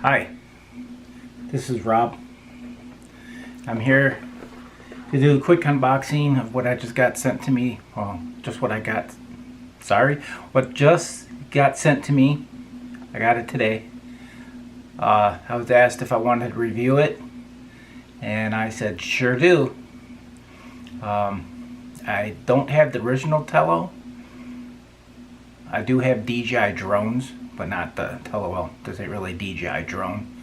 Hi, this is Rob. I'm here to do a quick unboxing of what I just got sent to me. Well, just what I got. Sorry, what just got sent to me. I got it today. I was asked if I wanted to review it, and I said sure do. I don't have the original Tello. I do have DJI drones, but not the Tello. Well, this ain't really DJI drone,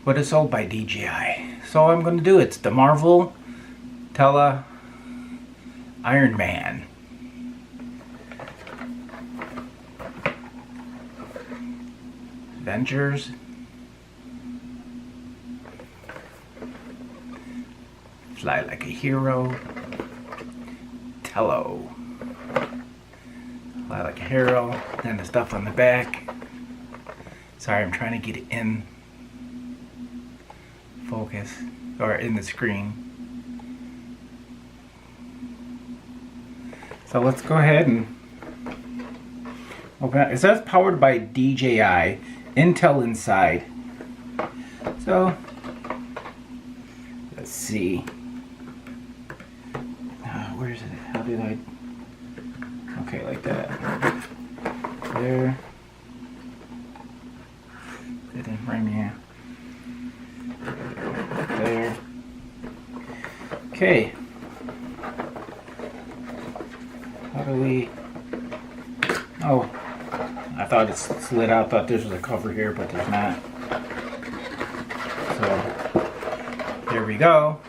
but it's sold by DJI. So I'm going to do it. It's the Marvel Tello Iron Man. Avengers. Fly like a hero. Tello. Fly like a hero. Then the stuff on the back. Sorry, I'm trying to get it in focus or in the screen. So let's go ahead and open it. It says powered by DJI, Intel inside. So let's see. Where is it? How did I? Okay, like that. There. It didn't bring me in. There. Okay. How do we? Oh, I thought it slid out. I thought this was a cover here, but there's not. So here we go.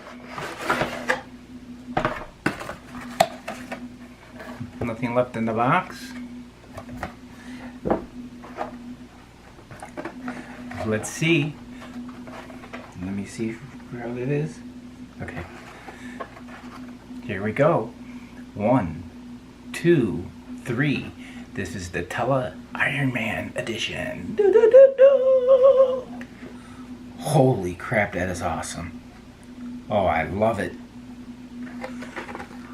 Nothing left in the box. Let's see. Let me see where it is. Okay. Here we go. 1, 2, 3. This is the Tello Iron Man edition. Do, do, do, do. Holy crap, that is awesome. Oh, I love it.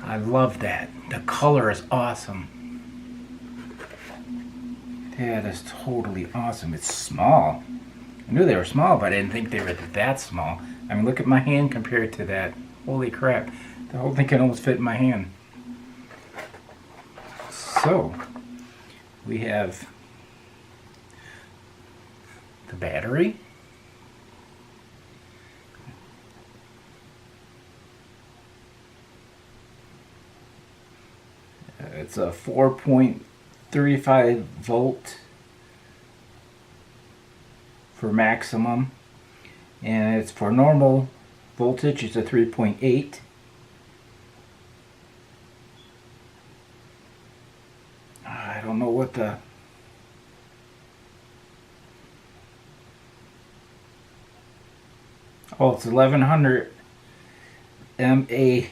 I love that. The color is awesome. That is totally awesome. It's small. I knew they were small, but I didn't think they were that small. I mean, look at my hand compared to that. Holy crap. The whole thing can almost fit in my hand. So, we have the battery. It's a 4.35 volt for maximum, and it's for normal voltage. It's a 3.8. I don't know what the it's 1100 mAh.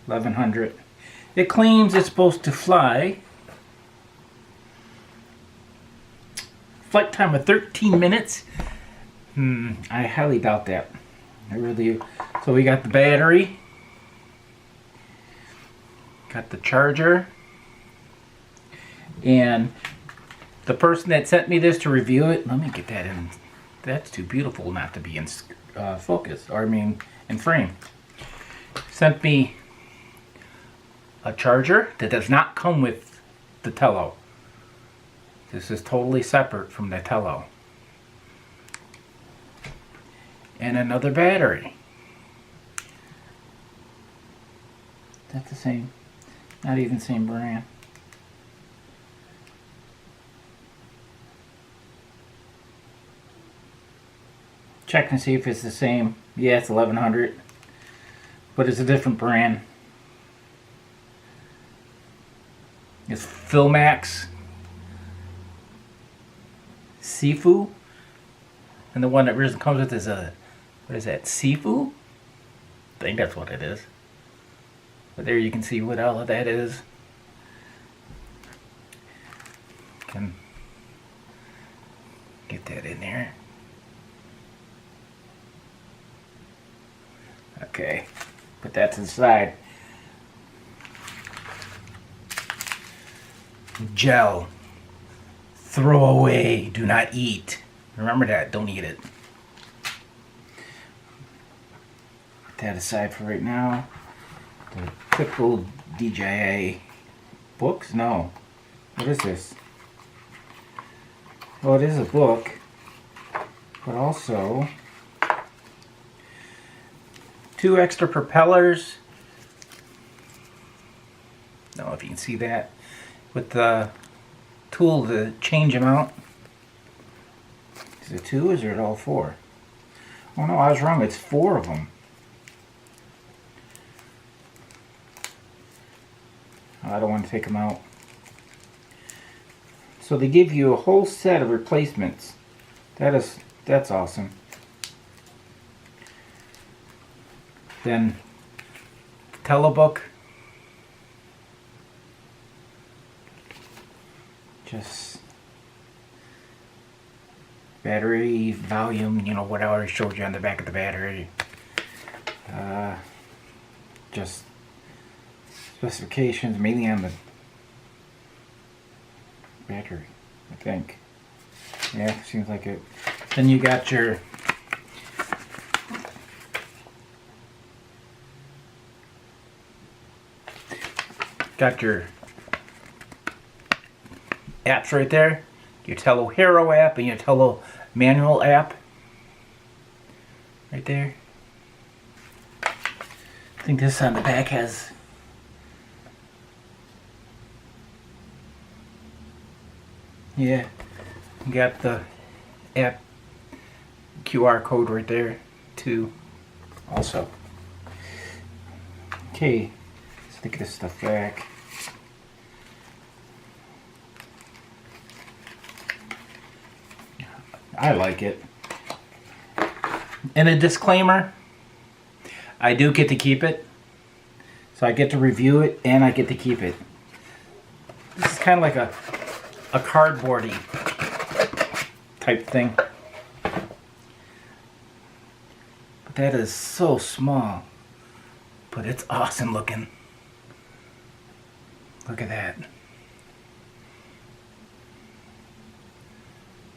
1100. It claims it's supposed to fly. Flight time of 13 minutes. I highly doubt that. I really. So we got the battery. Got the charger. And the person that sent me this to review it, let me get that in. That's too beautiful not to be in focus, or I mean in frame. Sent me a charger that does not come with the Tello. This is totally separate from the Tello. And another battery. That's the same. Not even same brand. Check and see if it's the same. Yeah, it's 1100. But it's a different brand. It's Filmax Sifu, and the one that really comes with is a, what is that, Sifu? I think that's what it is. But there you can see what all of that is. Can get that in there. Okay, put that to the side. Gel throw away. Do not eat. Remember that. Don't eat it. Put that aside for right now. The typical DJI books? No. What is this? Well, it is a book, but also 2 extra propellers. I don't know if you can see that. With the tool to change them out. Is it 2 or is it all 4? Oh no, I was wrong. It's 4 of them. I don't want to take them out. So they give you a whole set of replacements. That's awesome. Then the Tello book. Just battery, volume, you know, what I already showed you on the back of the battery. Just specifications, mainly on the battery, I think. Yeah, seems like it. Then you got your apps right there. Your Tello Hero app and your Tello Manual app. Right there. I think this on the back has you got the app QR code right there too also. Okay, let's take this stuff back. I like it. And a disclaimer, I do get to keep it. So I get to review it and I get to keep it. This is kind of like a cardboardy type thing. But that is so small. But it's awesome looking. Look at that.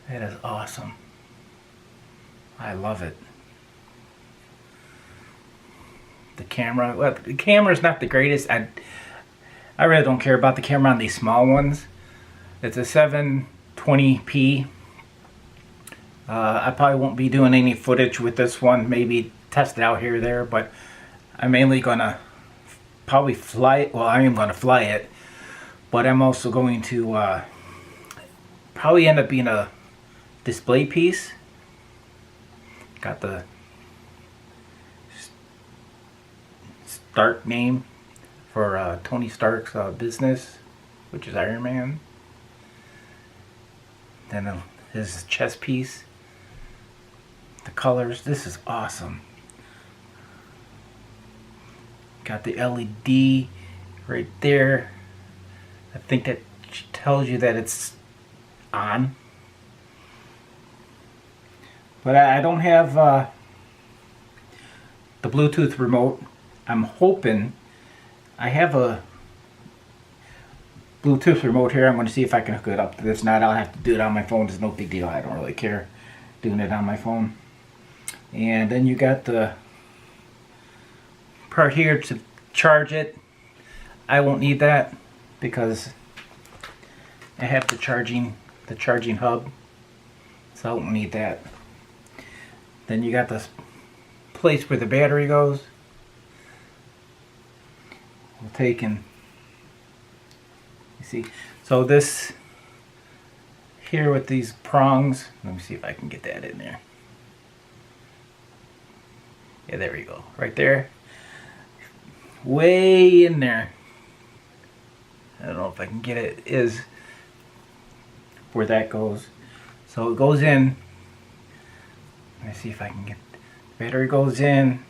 That is awesome. I love it. The camera, well, the camera's not the greatest. I really don't care about the camera on these small ones. It's a 720p. I probably won't be doing any footage with this one. Maybe test it out here or there, but I'm mainly gonna probably fly it. Well, I am gonna fly it, but I'm also going to probably end up being a display piece. Got the Stark name for Tony Stark's business, which is Iron Man. Then his chest piece. The colors. This is awesome. Got the LED right there. I think that tells you that it's on. But I don't have the Bluetooth remote. I'm hoping I have a Bluetooth remote here. I'm going to see if I can hook it up to this. Not, I'll have to do it on my phone. It's no big deal. I don't really care doing it on my phone. And then you got the part here to charge it. I won't need that because I have the charging hub, so I won't need that. Then you got this place where the battery goes. We'll take and you see. So this here with these prongs. Let me see if I can get that in there. Yeah, there we go. Right there. Way in there. I don't know if I can get it. Is where that goes. So it goes in. Let me see if I can get. Battery goes in.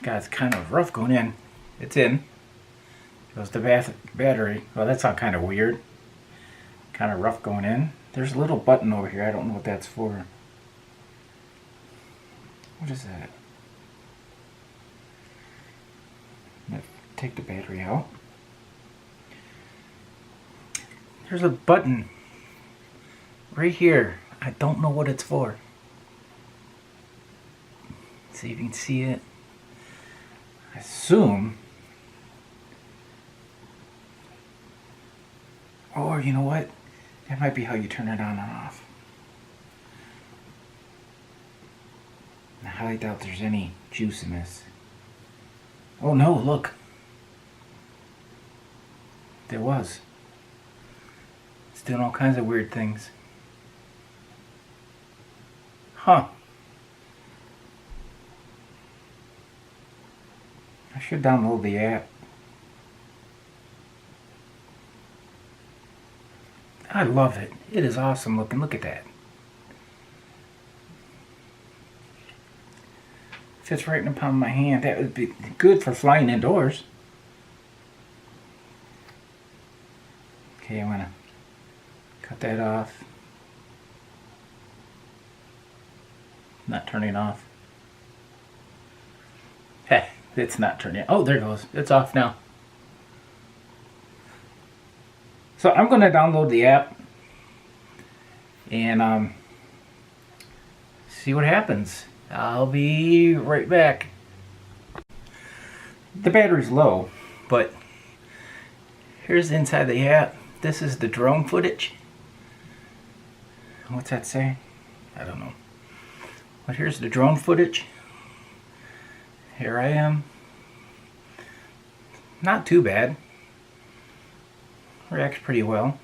God, it's kind of rough going in. It's in. Goes the battery. Well, that's not kind of weird. Kind of rough going in. There's a little button over here. I don't know what that's for. What is that? Take the battery out. There's a button right here. I don't know what it's for. See if you can see it. I assume. Or you know what? That might be how you turn it on and off. I highly doubt there's any juice in this. Oh no, look. There was. It's doing all kinds of weird things. Huh. I should download the app. I love it. It is awesome looking. Look at that. Fits right in the palm of my hand. That would be good for flying indoors. Okay, I'm gonna cut that off. Not turning off. Heh, it's not turning. Oh, there it goes. It's off now. So I'm going to download the app and see what happens. I'll be right back. The battery's low, but here's inside the app. This is the drone footage. What's that say? I don't know. But here's the drone footage. Here I am. Not too bad. Reacts pretty well.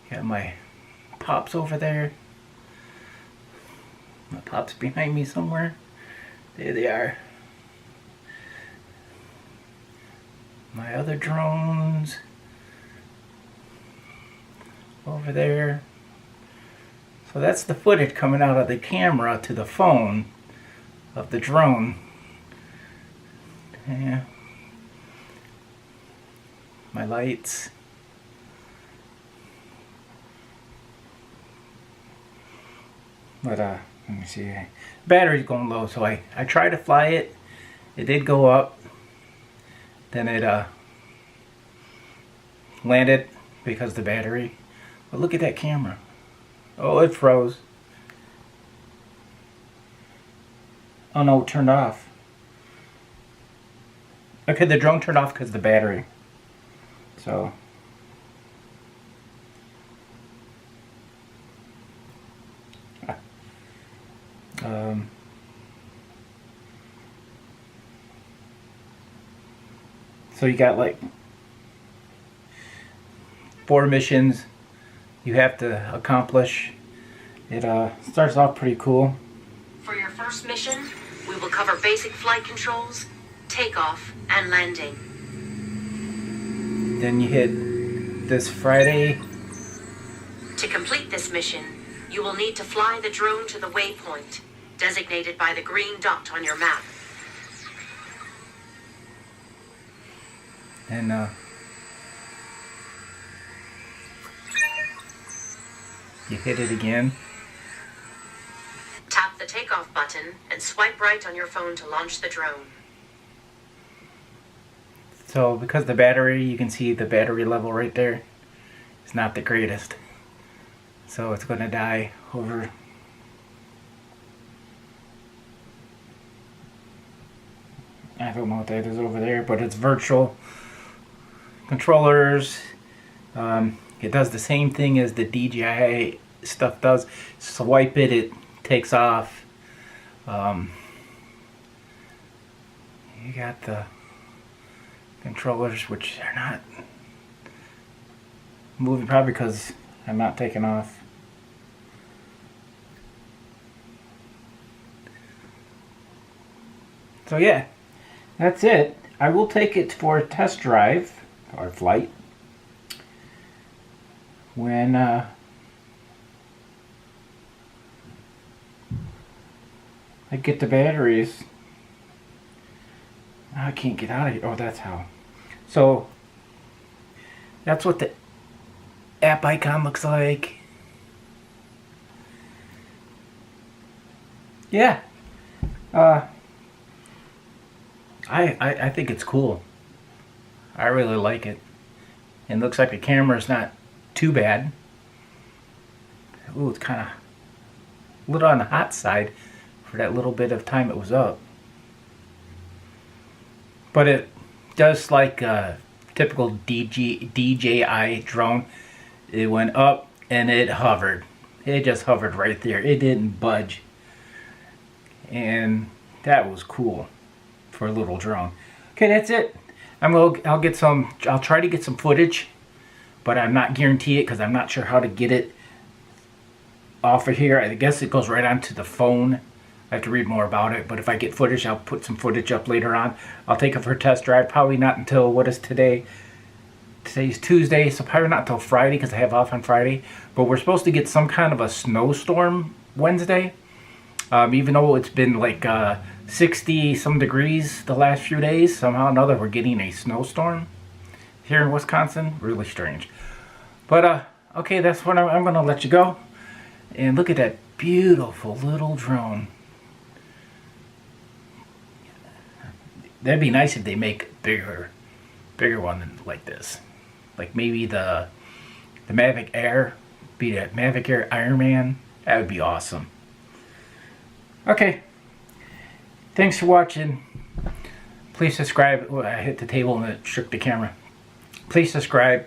Got my pops over there. My pops behind me somewhere. There they are. My other drones over there. So that's the footage coming out of the camera to the phone of the drone. Yeah. My lights. But let me see. Battery's going low, so I tried to fly it. It did go up. Then it landed because of the battery. But look at that camera. Oh, it froze. Oh no, it turned off. Okay, the drone turned off because of the battery. So so you got like 4 missions you have to accomplish. It starts off pretty cool. For your first mission, we will cover basic flight controls, takeoff, and landing. Then you hit this Friday. To complete this mission, you will need to fly the drone to the waypoint, designated by the green dot on your map. And you hit it again. Tap the takeoff button and swipe right on your phone to launch the drone. So because the battery, you can see the battery level right there. It's not the greatest. So it's going to die over. I don't know what that is over there, but it's virtual controllers. It does the same thing as the DJI stuff does. Swipe it, it takes off. You got the controllers, which are not moving, probably because I'm not taking off. So yeah, that's it. I will take it for a test drive or flight when I get the batteries. I can't get out of here. Oh, that's how. So that's what the app icon looks like. Yeah. I think it's cool. I really like it. It looks like the camera's not too bad. Ooh, it's kind of a little on the hot side for that little bit of time it was up. But it does like a typical DJI drone. It went up and it hovered. It just hovered right there. It didn't budge. And that was cool for a little drone. Okay, that's it. I'll try to get some footage, but I'm not guarantee it because I'm not sure how to get it off of here. I guess it goes right onto the phone. I have to read more about it, but if I get footage, I'll put some footage up later on. I'll take it for a test drive. Probably not until, what is today? Today's Tuesday, so probably not until Friday because I have off on Friday. But we're supposed to get some kind of a snowstorm Wednesday. Even though it's been like 60 some degrees the last few days, somehow or another we're getting a snowstorm here in Wisconsin. Really strange. But okay, that's when I'm going to let you go. And look at that beautiful little drone. That'd be nice if they make bigger one like this. Like maybe the Mavic Air, be that Mavic Air Iron Man. That would be awesome. Okay. Thanks for watching. Please subscribe. Oh, I hit the table and it shook the camera. Please subscribe.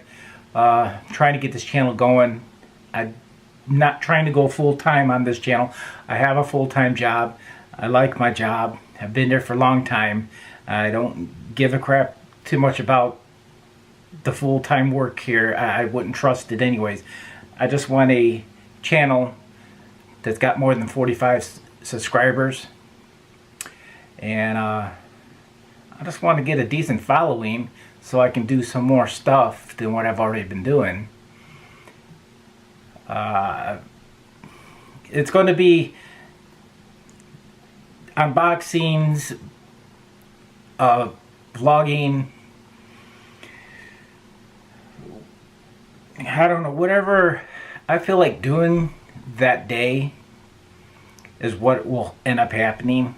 Trying to get this channel going. I'm not trying to go full time on this channel. I have a full-time job. I like my job. I've been there for a long time. I don't give a crap too much about the full-time work here. I wouldn't trust it anyways. I just want a channel that's got more than 45 subscribers, and I just want to get a decent following so I can do some more stuff than what I've already been doing. It's going to be unboxings, vlogging, I don't know, whatever I feel like doing that day is what will end up happening.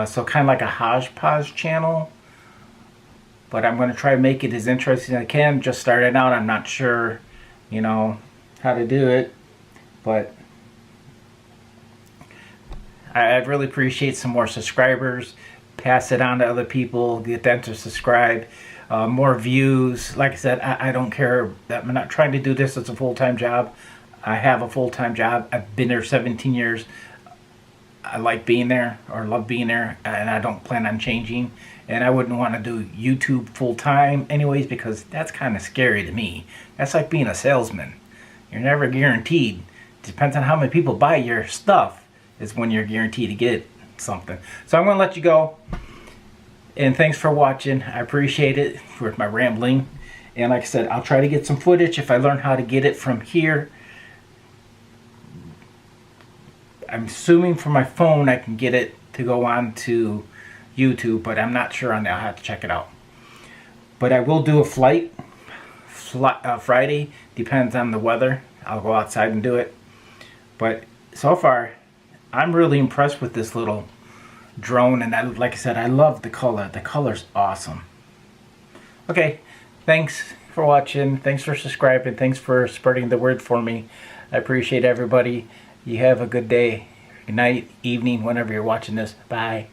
So kind of like a hodgepodge channel, but I'm going to try to make it as interesting as I can. Just starting out, I'm not sure, you know, how to do it, but I'd really appreciate some more subscribers. Pass it on to other people, get them to subscribe. More views. Like I said, I don't care. I'm not trying to do this as a full-time job. I have a full-time job. I've been there 17 years. I like being there, or love being there, and I don't plan on changing. And I wouldn't want to do YouTube full-time anyways, because that's kind of scary to me. That's like being a salesman. You're never guaranteed. Depends on how many people buy your stuff is when you're guaranteed to get something. So I'm going to let you go. And thanks for watching. I appreciate it for my rambling. And like I said, I'll try to get some footage if I learn how to get it from here. I'm assuming from my phone I can get it to go on to YouTube, but I'm not sure on that. I'll have to check it out. But I will do a flight Friday. Depends on the weather. I'll go outside and do it. But so far, I'm really impressed with this little drone, and like I said, I love the color. The color's awesome. Okay, thanks for watching. Thanks for subscribing. Thanks for spreading the word for me. I appreciate everybody. You have a good day, good night, evening, whenever you're watching this. Bye.